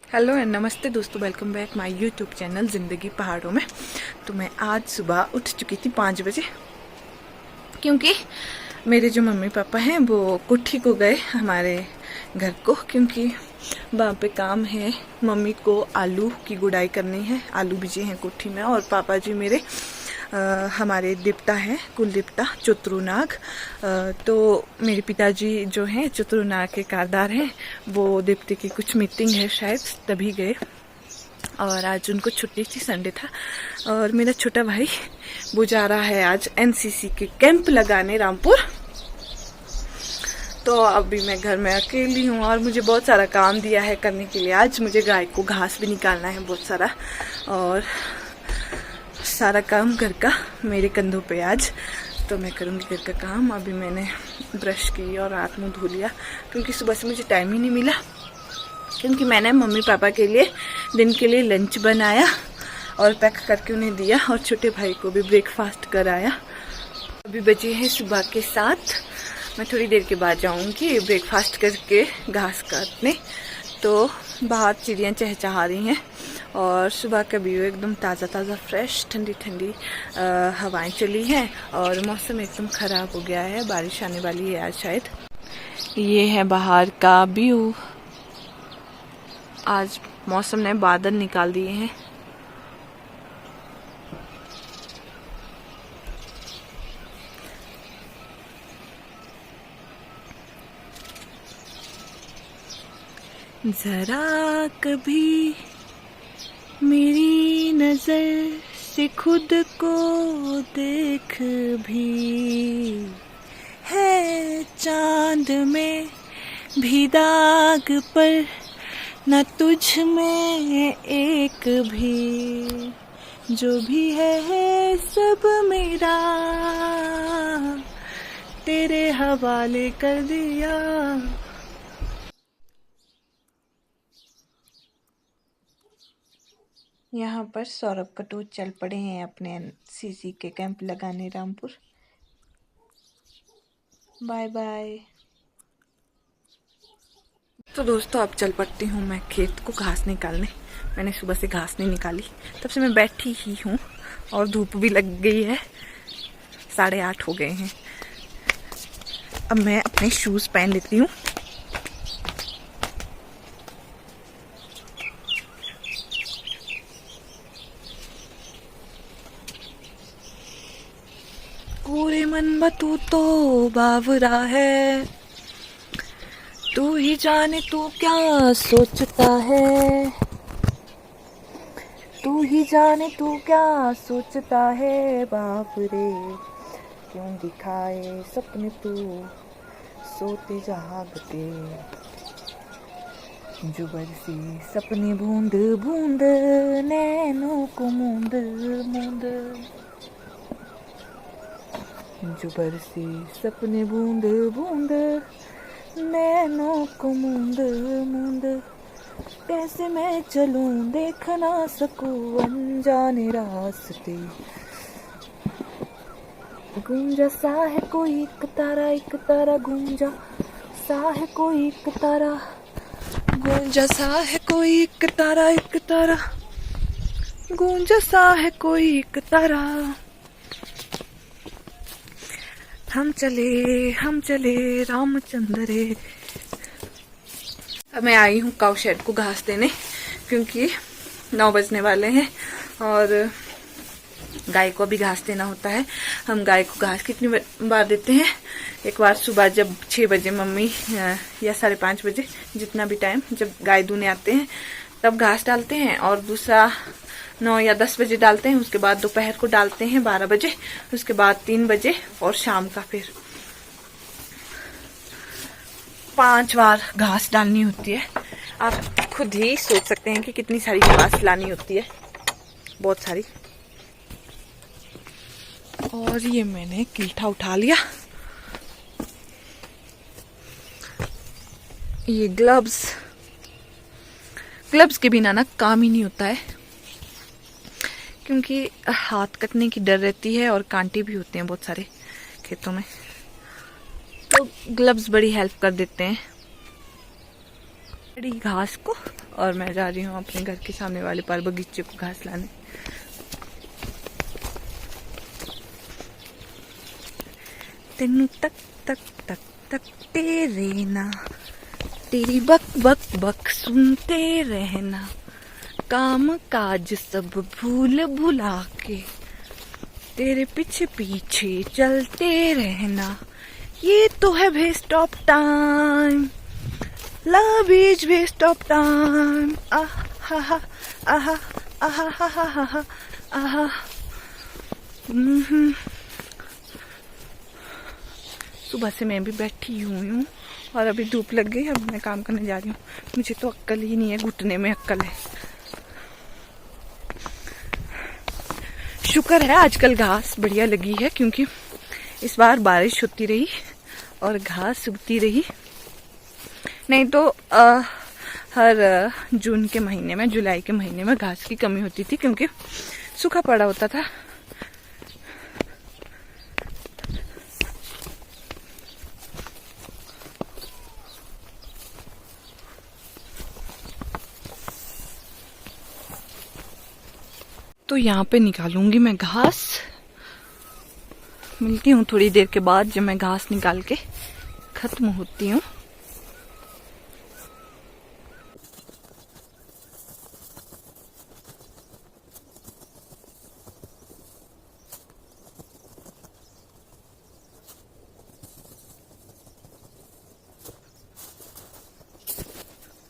Hello and नमस्ते दोस्तों, welcome back my YouTube channel ज़िंदगी पहाड़ों में। तो मैं आज सुबह उठ चुकी थी 5 बजे, क्योंकि मेरे जो मम्मी पापा हैं वो कुट्ठी को गए हमारे घर को, क्योंकि वहाँ पे काम है। मम्मी को आलू की गुड़ाई करनी है, आलू बीजे हैं कुट्ठी में, और पापा जी मेरे हमारे देवता हैं, कुल देवता चतुरनाग। तो मेरे पिताजी जो हैं चतुरनाग के कारदार हैं, वो देवते की कुछ मीटिंग है शायद, तभी गए। और आज उनको छुट्टी थी, संडे था। और मेरा छोटा भाई वो जा रहा है आज एनसीसी के कैंप लगाने रामपुर। तो अभी मैं घर में अकेली हूँ और मुझे बहुत सारा काम दिया है करने के लिए। आज मुझे गाय को घास भी निकालना है बहुत सारा, और सारा काम घर का मेरे कंधों पे आज। तो मैं करूँगी घर का काम। अभी मैंने ब्रश की और हाथ मुँह धो लिया, क्योंकि सुबह से मुझे टाइम ही नहीं मिला, क्योंकि मैंने मम्मी पापा के लिए दिन के लिए लंच बनाया और पैक करके उन्हें दिया, और छोटे भाई को भी ब्रेकफास्ट कराया। अभी बजे हैं सुबह के 7। मैं थोड़ी देर के बाद जाऊंगी ब्रेकफास्ट करके घास काटने। तो बाहर चिड़ियाँ चहचहा रही हैं, और सुबह का व्यू एकदम ताज़ा ताज़ा फ्रेश, ठंडी ठंडी हवाएं चली हैं, और मौसम एकदम ख़राब हो गया है, बारिश आने वाली है आज शायद। ये है बाहर का व्यू। आज मौसम ने बादल निकाल दिए हैं। जरा कभी मेरी नजर से खुद को देख भी, है चांद में भी दाग पर न तुझ में एक भी, जो भी है सब मेरा तेरे हवाले कर दिया। यहाँ पर सौरभ कटोच चल पड़े हैं अपने एनसीसी के कैंप लगाने रामपुर। Bye bye. तो दोस्तों अब चल पड़ती हूँ मैं खेत को घास निकालने। मैंने सुबह से घास नहीं निकाली, तब से मैं बैठी ही हूँ, और धूप भी लग गई है, 8:30 हो गए हैं। अब मैं अपने शूज़ पहन लेती हूँ। पूरे मन में तू तो बावरा है, तू ही जाने तू क्या सोचता है, तू ही जाने तू क्या सोचता है। बाप रे क्यों दिखाए सपने तू सोते जागते, जुबर सी सपने बूंद बूंद नैनों को मूंद मूंद, जुबर सी सपने बूंद बूंद नैनों को मूंद मूंद, कैसे मैं चलूं देख ना सकूं अनजाने रास्ते। गूंजा सा है कोई एक तारा गूंजा सा है कोई एक तारा, गूंजा सा है कोई एक तारा, गूंजा सा है कोई एक तारा। हम चले रामचंद्र रे। अब मैं आई हूँ काऊ शेड को घास देने, क्योंकि 9 बजने वाले हैं, और गाय को भी घास देना होता है। हम गाय को घास कितनी बार देते हैं? एक बार सुबह जब 6 बजे मम्मी या 5:30 बजे, जितना भी टाइम, जब गाय दूने आते हैं तब घास डालते हैं, और दूसरा 9 या 10 बजे डालते हैं। उसके बाद दोपहर को डालते हैं 12 बजे, उसके बाद 3 बजे, और शाम का फिर 5 बार घास डालनी होती है। आप खुद ही सोच सकते हैं कि कितनी सारी घास लानी होती है, बहुत सारी। और ये मैंने कील्ठा उठा लिया। ये ग्लव्स के बिना ना काम ही नहीं होता है, क्योंकि हाथ कटने की डर रहती है, और कांटे भी होते हैं बहुत सारे खेतों में, तो ग्लव्स बड़ी हेल्प कर देते हैं। बड़ी घास को और मैं जा रही हूँ अपने घर के सामने वाले पर बगीचे को घास लाने। तेनू तक तक तक तक तेरे ना, तेरी बक बक बक सुनते रहना, काम काज सब भूल भुला के तेरे पीछे पीछे चलते रहना, ये तो है waste of time, love is waste of time. आहा आहा आहा आहा आहा। सुबह से मैं भी बैठी हुई हूँ और अभी धूप लग गई। अब मैं काम करने जा रही हूँ। मुझे तो अक्ल ही नहीं है, घुटने में अक्ल है। शुक्र है आजकल घास बढ़िया लगी है, क्योंकि इस बार बारिश होती रही और घास उगती रही। नहीं तो हर जून के महीने में, जुलाई के महीने में घास की कमी होती थी, क्योंकि सूखा पड़ा होता था। तो यहाँ पे निकालूंगी मैं घास। मिलती हूँ थोड़ी देर के बाद, जब मैं घास निकाल के खत्म होती हूँ।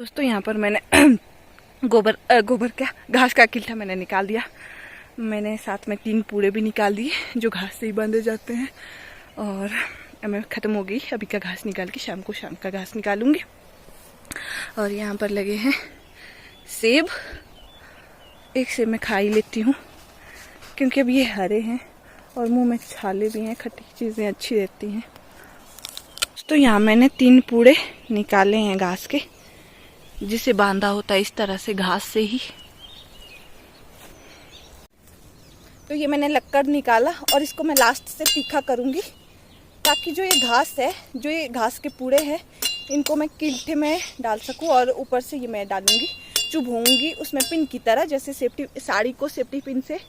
दोस्तों यहाँ पर मैंने गोबर क्या, घास का किल्ठा मैंने निकाल दिया। मैंने साथ में 3 पूड़े भी निकाल दिए जो घास से ही बांधे जाते हैं। और मैं ख़त्म हो गई। अभी का घास निकाल के शाम का घास निकालूंगी। और यहाँ पर लगे हैं सेब। एक सेब मैं खा ही लेती हूँ, क्योंकि अब ये हरे हैं और मुंह में छाले भी हैं। खट्टी चीज़ें अच्छी रहती हैं। तो यहाँ मैंने 3 पूड़े निकाले हैं घास के, जिसे बांधा होता है इस तरह से घास से ही। तो ये मैंने लक्कड़ निकाला और इसको मैं लास्ट से तीखा करूंगी, ताकि जो ये घास है, जो ये घास के पूड़े हैं, इनको मैं किल्ठे में डाल सकूं। और ऊपर से ये मैं डालूंगी, चुभूंगी उसमें पिन की तरह, जैसे साड़ी को सेफ्टी पिन से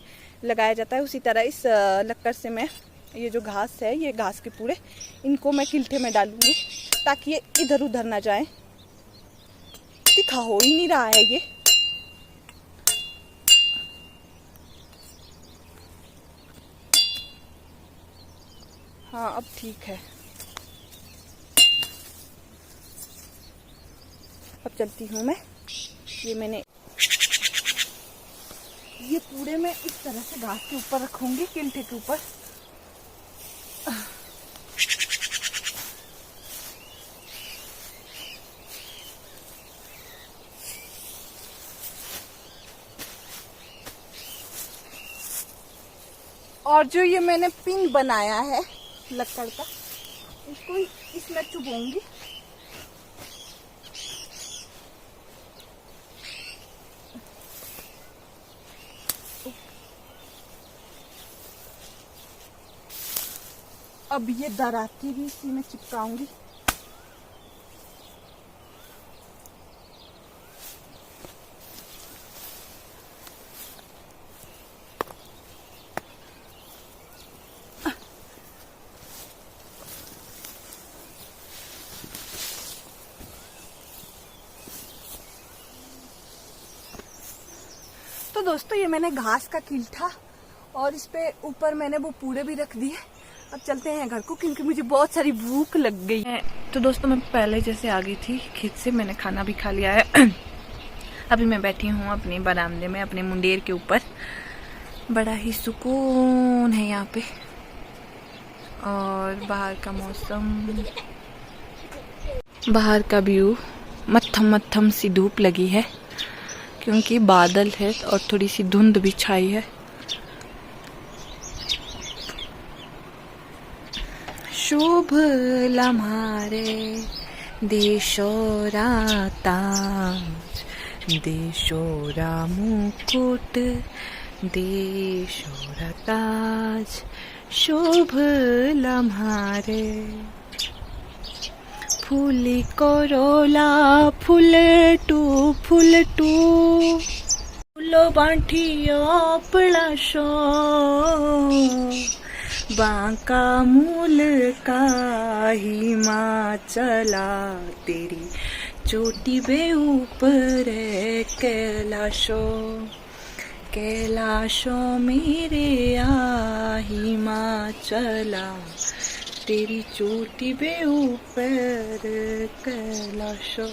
लगाया जाता है, उसी तरह इस लक्कड़ से मैं ये जो घास है, ये घास के पूड़े, इनको मैं किल्ठे में डालूंगी, ताकि ये इधर उधर ना जाए। तीखा हो ही नहीं रहा है ये। हाँ अब ठीक है। अब चलती हूँ मैं। ये मैंने ये पूरे में इस तरह से घास के ऊपर रखूंगी, किल्ठे के ऊपर। और जो ये मैंने पिन बनाया है लक्कड़ का, इसको इसमें चुभूंगी। अब ये दराती भी इसी में चिपकाऊंगी। तो दोस्तों ये मैंने घास का किल्ठा और इस पे ऊपर मैंने वो पूड़े भी रख दिए। अब चलते हैं घर को, क्योंकि मुझे बहुत सारी भूख लग गई है। तो दोस्तों मैं पहले जैसे आ गई थी खेत से, मैंने खाना भी खा लिया है। अभी मैं बैठी हूँ अपने बरामदे में, अपने मुंडेर के ऊपर। बड़ा ही सुकून है यहाँ पे। और बाहर का मौसम, बाहर का व्यू, मत्थम मत्थम सी धूप लगी है, क्योंकि बादल है और थोड़ी सी धुंध भी छाई है। शुभ लम्हारे देशोरा ताज, देशोरा मुकुट, देशोरा ताज, शुभ लम्हारे। फूली कोरोला फुलटू फुलो बांठियो पळाशो बांका मूल का हिमाचला तेरी चोटी बे ऊपर कैलाशो मेरे हिमाचला तेरी चोटी बे ऊपर कैलाशो।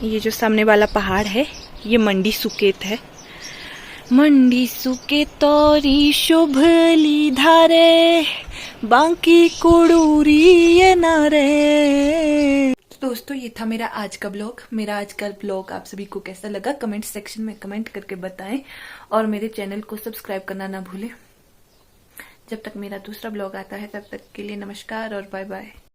ये जो सामने वाला पहाड़ है ये मंडी सुकेत है। मंडी सुके तोरी शुभली धारे बांकी कुड़ूरी ये नारे। दोस्तों ये था मेरा आज का ब्लॉग। मेरा आज का ब्लॉग आप सभी को कैसा लगा कमेंट सेक्शन में कमेंट करके बताएं और मेरे चैनल को सब्सक्राइब करना ना भूलें। जब तक मेरा दूसरा ब्लॉग आता है तब तक के लिए नमस्कार और बाय बाय।